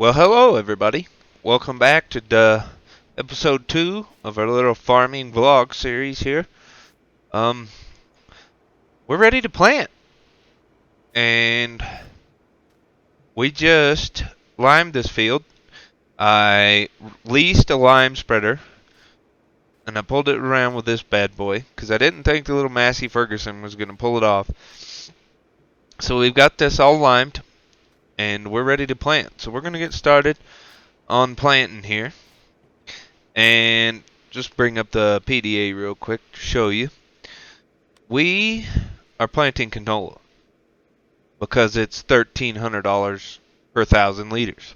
Well, hello everybody. Welcome back to the episode 2 of our little farming vlog series here. Um, we're ready to plant, and we just limed this field. I leased a lime spreader, and I pulled it around with this bad boy because I didn't think the little Massey Ferguson was going to pull it off. So we've got this all limed, and we're ready to plant. So we're going to get started on planting here. And just bring up the PDA real quick to show you. We are planting canola because it's $1,300 per 1,000 liters.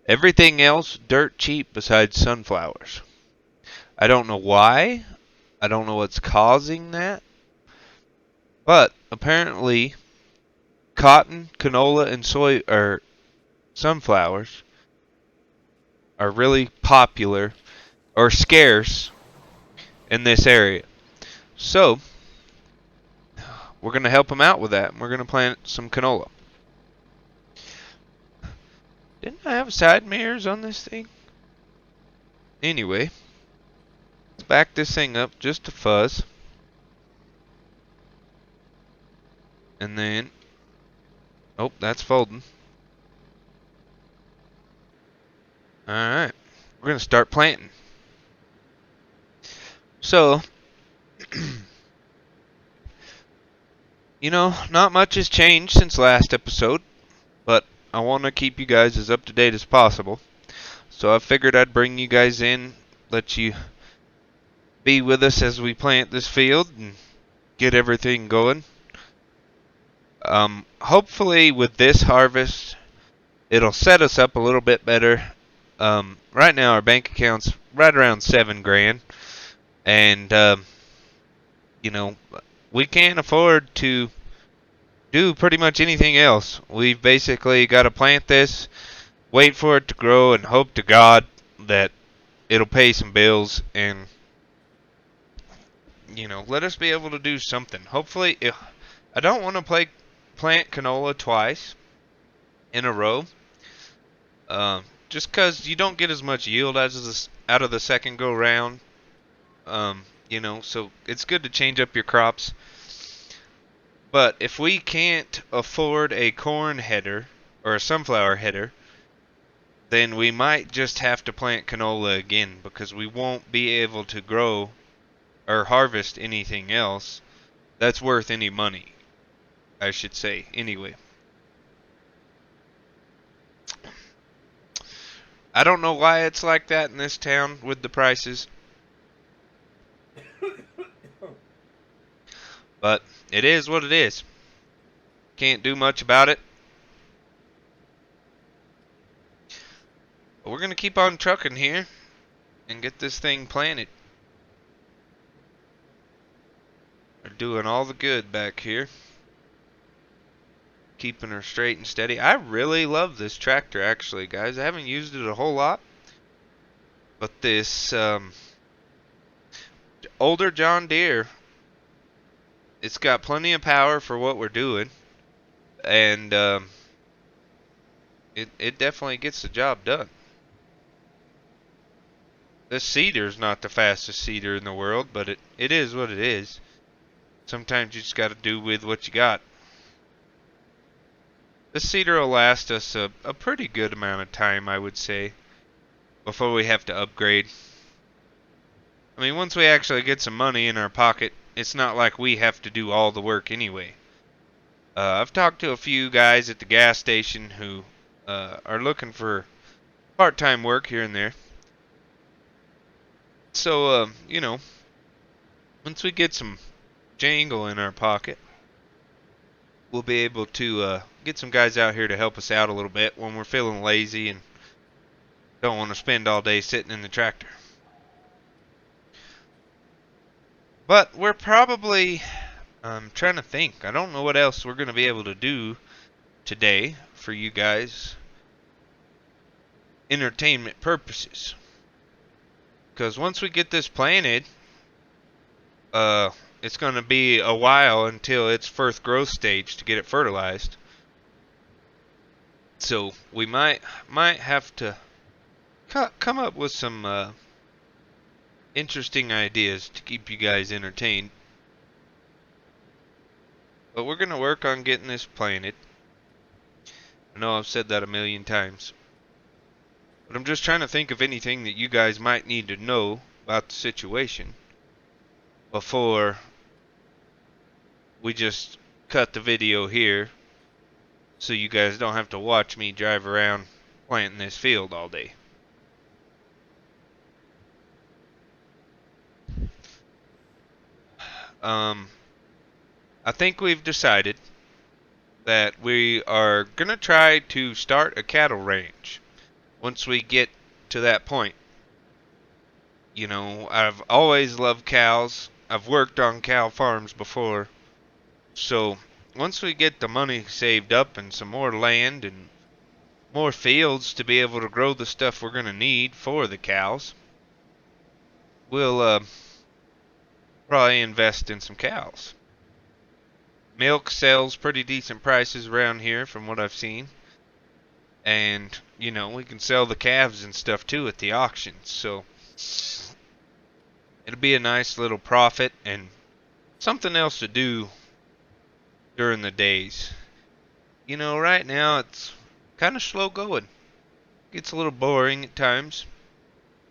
Everything else dirt cheap besides sunflowers. I don't know why. I don't know what's causing that. But apparently cotton, canola, and soy or sunflowers are really popular or scarce in this area. So we're going to help them out with that. We're going to plant some canola. Didn't I have side mirrors on this thing? Anyway, let's back this thing up just a fuzz. And then, oh, that's folding. Alright, we're going to start planting. So, not much has changed since last episode, but I want to keep you guys as up to date as possible. So I figured I'd bring you guys in, let you be with us as we plant this field and get everything going. Hopefully with this harvest, it'll set us up a little bit better. Right now our bank account's right around $7,000, and we can't afford to do pretty much anything else. We've basically got to plant this, wait for it to grow, and hope to God that it'll pay some bills and let us be able to do something. Hopefully, I don't want to plant canola twice in a row. Just because you don't get as much yield out of the second go round. So it's good to change up your crops. But if we can't afford a corn header or a sunflower header, then we might just have to plant canola again because we won't be able to grow or harvest anything else that's worth any money, I should say. Anyway, I don't know why it's like that in this town with the prices, but it is what it is. Can't do much about it. But we're going to keep on trucking here and get this thing planted. We're doing all the good back here. Keeping her straight and steady. I really love this tractor, actually, guys. I haven't used it a whole lot, but this older John Deere, it's got plenty of power for what we're doing, and it definitely gets the job done. This seeder's not the fastest seeder in the world, but it is what it is. Sometimes you just got to do with what you got. This seeder will last us a pretty good amount of time, I would say, before we have to upgrade. I mean, once we actually get some money in our pocket, it's not like we have to do all the work anyway. I've talked to a few guys at the gas station who are looking for part-time work here and there. So, once we get some jangle in our pocket, we'll be able to get some guys out here to help us out a little bit when we're feeling lazy and don't want to spend all day sitting in the tractor. But we're probably, I'm trying to think, I don't know what else we're going to be able to do today for you guys, entertainment purposes. Because once we get this planted, it's going to be a while until its first growth stage to get it fertilized. So we might have to come up with some interesting ideas to keep you guys entertained. But we're gonna work on getting this planted. I know I've said that a million times. But I'm just trying to think of anything that you guys might need to know about the situation before we just cut the video here so you guys don't have to watch me drive around planting this field all day. I think we've decided that we are gonna try to start a cattle ranch once we get to that point. You know, I've always loved cows. I've worked on cow farms before. So, once we get the money saved up and some more land and more fields to be able to grow the stuff we're going to need for the cows, we'll probably invest in some cows. Milk sells pretty decent prices around here from what I've seen. And, you know, we can sell the calves and stuff too at the auctions. So, it'll be a nice little profit and something else to do during the days. You know, right now it's kind of slow going. Gets a little boring at times.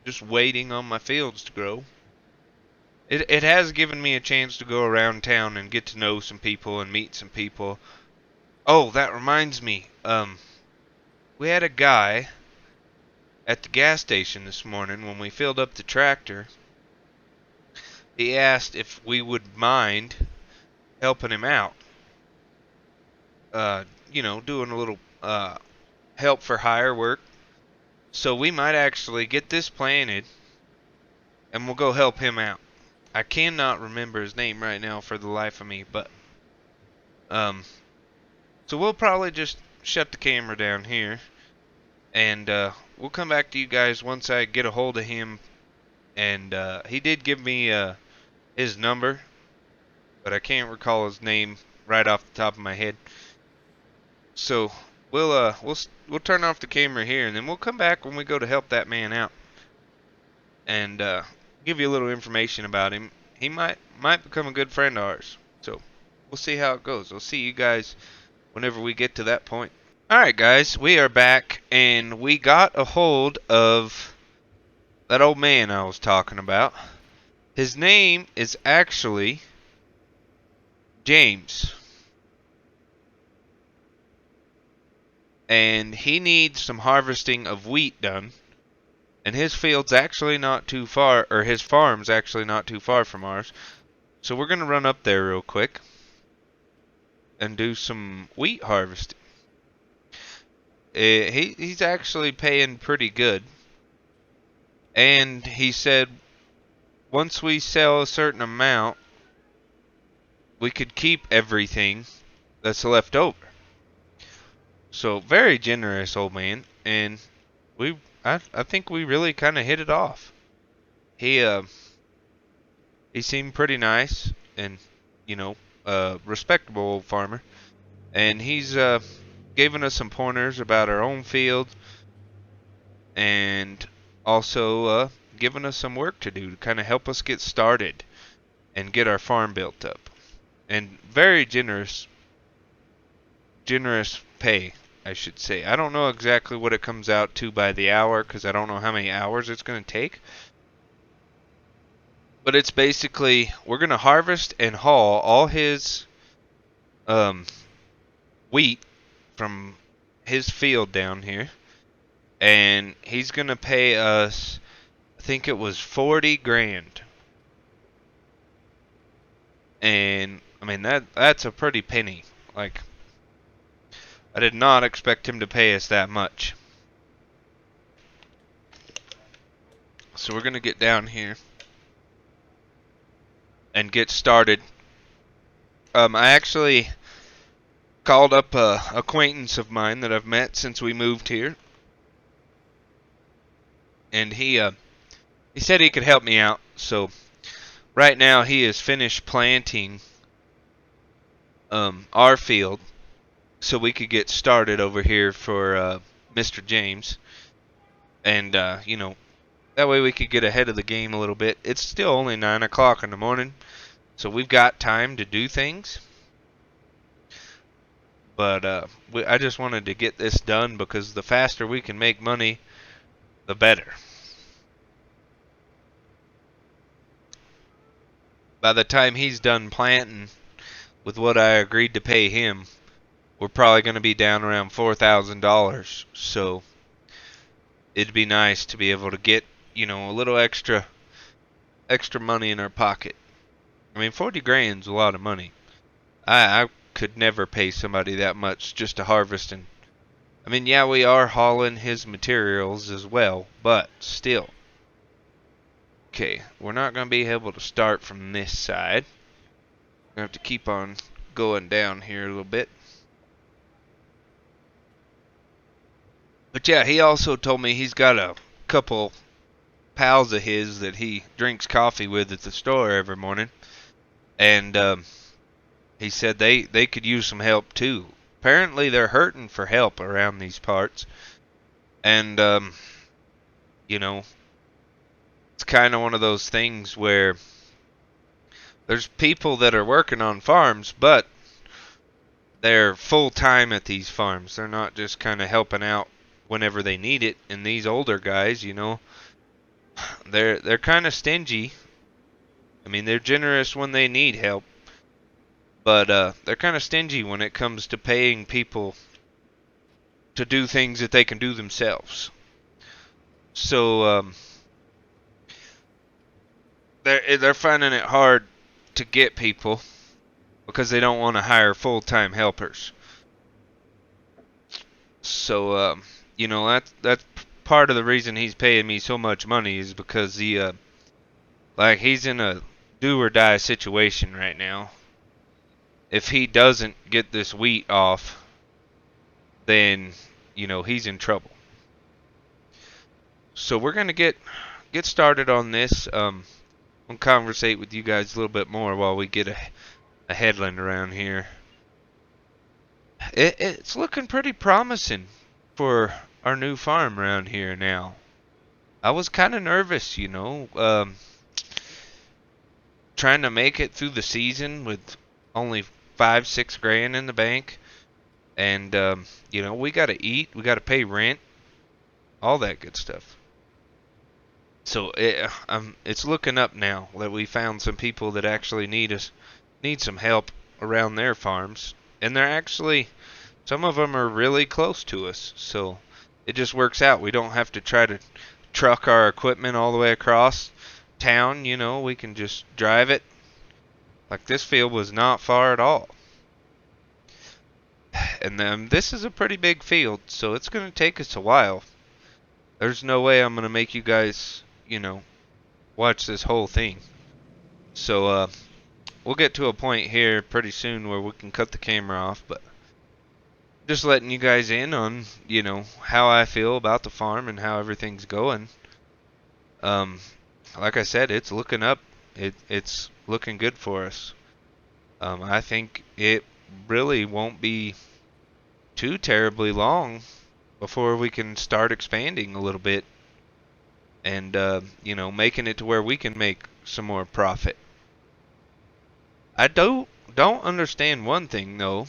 Just waiting on my fields to grow. It has given me a chance to go around town and get to know some people and meet some people. Oh, that reminds me. We had a guy at the gas station this morning when we filled up the tractor. He asked if we would mind helping him out. You know, doing a little help for hire work. So we might actually get this planted and we'll go help him out. I cannot remember his name right now for the life of me, but so we'll probably just shut the camera down here and we'll come back to you guys once I get a hold of him. And he did give me his number, but I can't recall his name right off the top of my head. So we'll turn off the camera here and then we'll come back when we go to help that man out and give you a little information about him. He might become a good friend of ours. So we'll see how it goes. We'll see you guys whenever we get to that point. Alright guys, we are back and we got a hold of that old man I was talking about. His name is actually James. And he needs some harvesting of wheat done. And his field's actually not too far, or his farm's actually not too far from ours. So we're going to run up there real quick and do some wheat harvesting. He's actually paying pretty good. And he said once we sell a certain amount, we could keep everything that's left over. So very generous old man, and I think we really kind of hit it off. He seemed pretty nice and, you know, respectable old farmer. And he's given us some pointers about our own field and also given us some work to do to kind of help us get started and get our farm built up. And very generous pay, I should say. I don't know exactly what it comes out to by the hour because I don't know how many hours it's going to take. But it's basically, we're going to harvest and haul all his wheat from his field down here. And he's going to pay us, I think it was 40 grand. And, I mean, that's a pretty penny. Like, I did not expect him to pay us that much. So we're going to get down here and get started. I actually called up a acquaintance of mine that I've met since we moved here. And he said he could help me out. So right now he is finished planting our field. so we could get started over here for Mr. James, and that way we could get ahead of the game a little bit. It's still only 9 o'clock in the morning, so we've got time to do things. But I just wanted to get this done because the faster we can make money, the better. By the time he's done planting with what I agreed to pay him, we're probably going to be down around $4,000. So it'd be nice to be able to get, a little extra money in our pocket. I mean, 40 grand's a lot of money. I could never pay somebody that much just to harvest. And I mean, yeah, we are hauling his materials as well, but still. Okay, we're not going to be able to start from this side. We're going to have to keep on going down here a little bit. But yeah, he also told me he's got a couple pals of his that he drinks coffee with at the store every morning. And he said they could use some help too. Apparently they're hurting for help around these parts. And, it's kind of one of those things where there's people that are working on farms, but they're full-time at these farms. They're not just kind of helping out whenever they need it. And these older guys, they're kind of stingy. I mean, they're generous when they need help, but they're kind of stingy when it comes to paying people to do things that they can do themselves. So they're finding it hard to get people because they don't want to hire full-time helpers. So that's part of the reason he's paying me so much money is because he's in a do or die situation right now. If he doesn't get this wheat off, then he's in trouble. So we're gonna get started on this. I'll conversate with you guys a little bit more while we get a headland around here. It's looking pretty promising for our new farm around here now. I was kind of nervous, trying to make it through the season with only 5-6 grand in the bank. And, we got to eat, we got to pay rent, all that good stuff. So it's looking up now that we found some people that actually need some help around their farms. And some of them are really close to us. So it just works out. We don't have to try to truck our equipment all the way across town. We can just drive it. Like this field was not far at all. And then this is a pretty big field, so it's going to take us a while. There's no way I'm going to make you guys, watch this whole thing. So we'll get to a point here pretty soon where we can cut the camera off, but just letting you guys in on, how I feel about the farm and how everything's going. Like I said, it's looking up. It's looking good for us. I think it really won't be too terribly long before we can start expanding a little bit and making it to where we can make some more profit. I don't understand one thing though.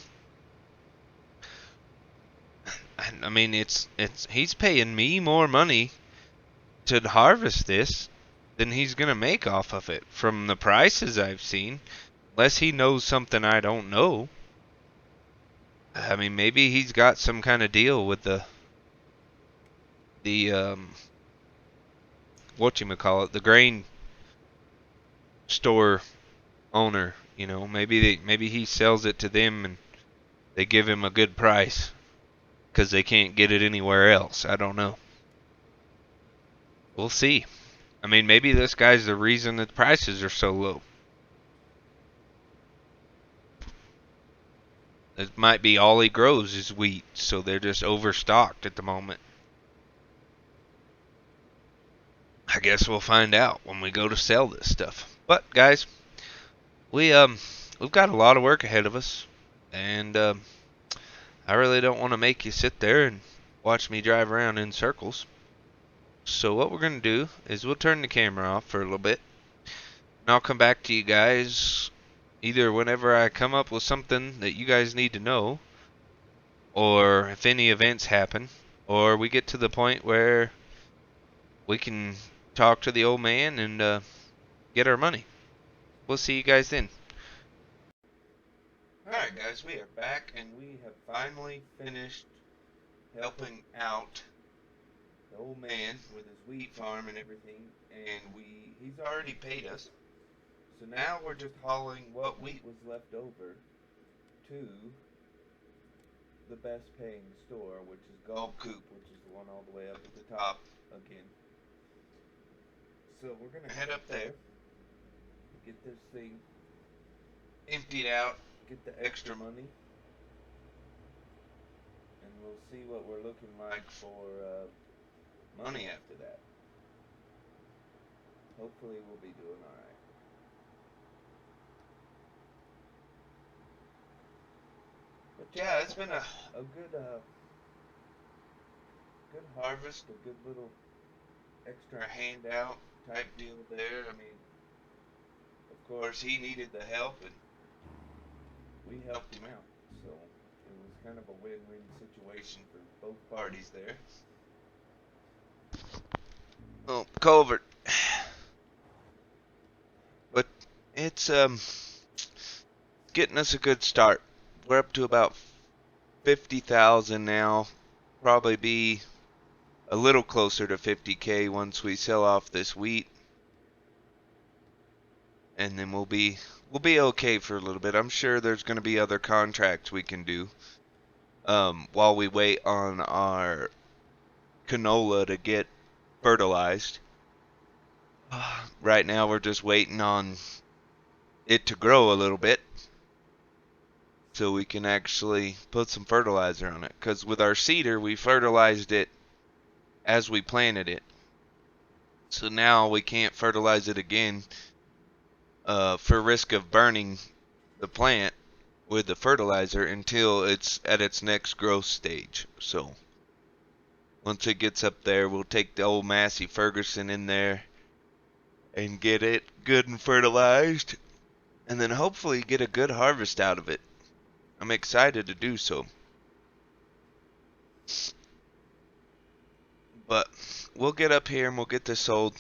I mean, he's paying me more money to harvest this than he's gonna make off of it from the prices I've seen, unless he knows something I don't know. I mean, maybe he's got some kind of deal with the the grain store owner. Maybe he sells it to them and they give him a good price because they can't get it anywhere else. I don't know. We'll see. I mean, maybe this guy's the reason that prices are so low. It might be all he grows is wheat, so they're just overstocked at the moment. I guess we'll find out when we go to sell this stuff. But guys, we've got a lot of work ahead of us, and I really don't want to make you sit there and watch me drive around in circles. So what we're going to do is we'll turn the camera off for a little bit, and I'll come back to you guys either whenever I come up with something that you guys need to know, or if any events happen, or we get to the point where we can talk to the old man and get our money. We'll see you guys then. Alright guys, we are back and we have finally finished helping out the old man with his wheat farm and everything, and he's already paid us. So now we're just hauling what wheat was left over to the best paying store, which is Gulf Coop, which is the one all the way up at the top again. So we're gonna head up there, get this thing emptied out, get the extra money, and we'll see what we're looking like for money after that. Hopefully we'll be doing alright. But yeah, it's been a good harvest, a good little extra handout type deal there. I mean, of course he needed the help and we helped him out, so it was kind of a win-win situation for both parties there. Oh, culvert. But it's getting us a good start. We're up to about 50,000 now. Probably be a little closer to 50K once we sell off this wheat, and then we'll be okay for a little bit. I'm sure there's going to be other contracts we can do while we wait on our canola to get fertilized. Right now we're just waiting on it to grow a little bit so we can actually put some fertilizer on it, because with our cedar we fertilized it as we planted it, so now we can't fertilize it again for risk of burning the plant with the fertilizer until it's at its next growth stage. So once it gets up there, we'll take the old Massey Ferguson in there and get it good and fertilized, and then hopefully get a good harvest out of it. I'm excited to do so. But we'll get up here and we'll get this sold,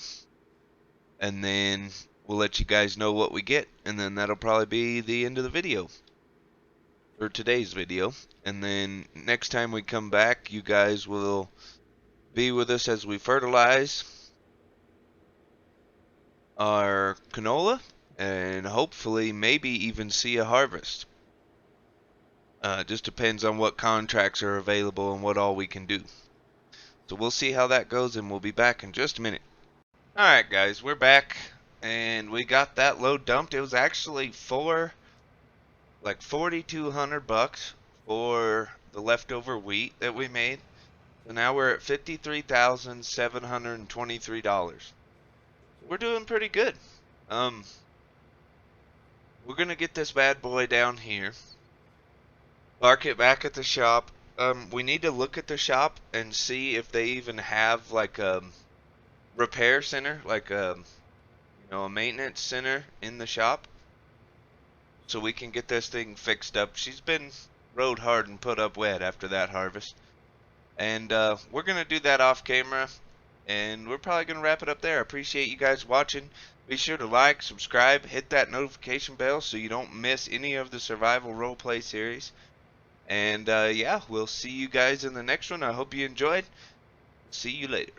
and then we'll let you guys know what we get, and then that'll probably be the end of the video for today's video. And then next time we come back, you guys will be with us as we fertilize our canola and hopefully maybe even see a harvest. Just depends on what contracts are available and what all we can do. So we'll see how that goes, and we'll be back in just a minute. Alright guys, we're back, and we got that load dumped. It was actually for like $4,200 for the leftover wheat that we made. So now we're at $53,723. We're doing pretty good. We're gonna get this bad boy down here, park it back at the shop. We need to look at the shop and see if they even have like a repair center, like a maintenance center in the shop, so we can get this thing fixed up. She's been rode hard and put up wet after that harvest, and we're gonna do that off camera, and we're probably gonna wrap it up there. I appreciate you guys watching. Be sure to like, subscribe, hit that notification bell so you don't miss any of the survival roleplay series. And yeah, we'll see you guys in the next one. I hope you enjoyed. See you later.